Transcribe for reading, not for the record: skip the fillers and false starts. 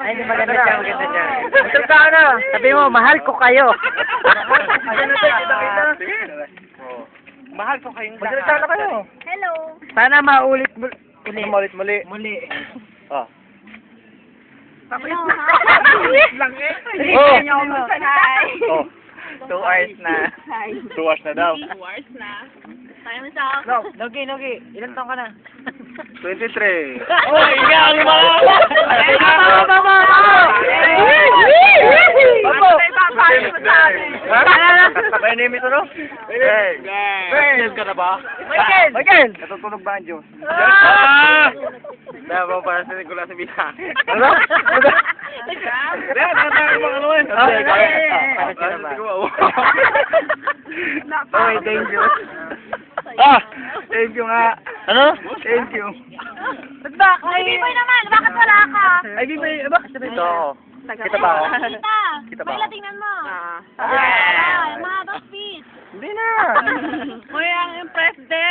Ay, hindi maganda siya, maganda siya. Masal ka na. Sabi mo, mahal ko kayo. Mahal ko kayong Magsalita na kayo. Hello. Sana maulit Muli. Oh. Hello. Lang eh. Oh. Hi. Oh. 2 hours na. Hi. 2 hours na daw. 2 hours na. Tayo mo sa ako. Nogi. Ilan taong ka na? 23. Oh, ikaw, lima na. Tama. My name is ano? Michael ka na ba? Michael! Natutulog ba ang Diyos? Ah! Dahil mo para sa Nicolas sa Bila. Ano? Dahil nakatayo mga ano eh. Okay, thank you. Thank you nga. Ano? Thank you. Ba't ba? Ay, Biboy naman. Bakit wala ka? Ay, bakit sabi Ito ako. Kita ba ako? Kita ba Wala, ako? tingnan mo. Ah. Mahabang feet. Hindi na. Uy, ang impressed din.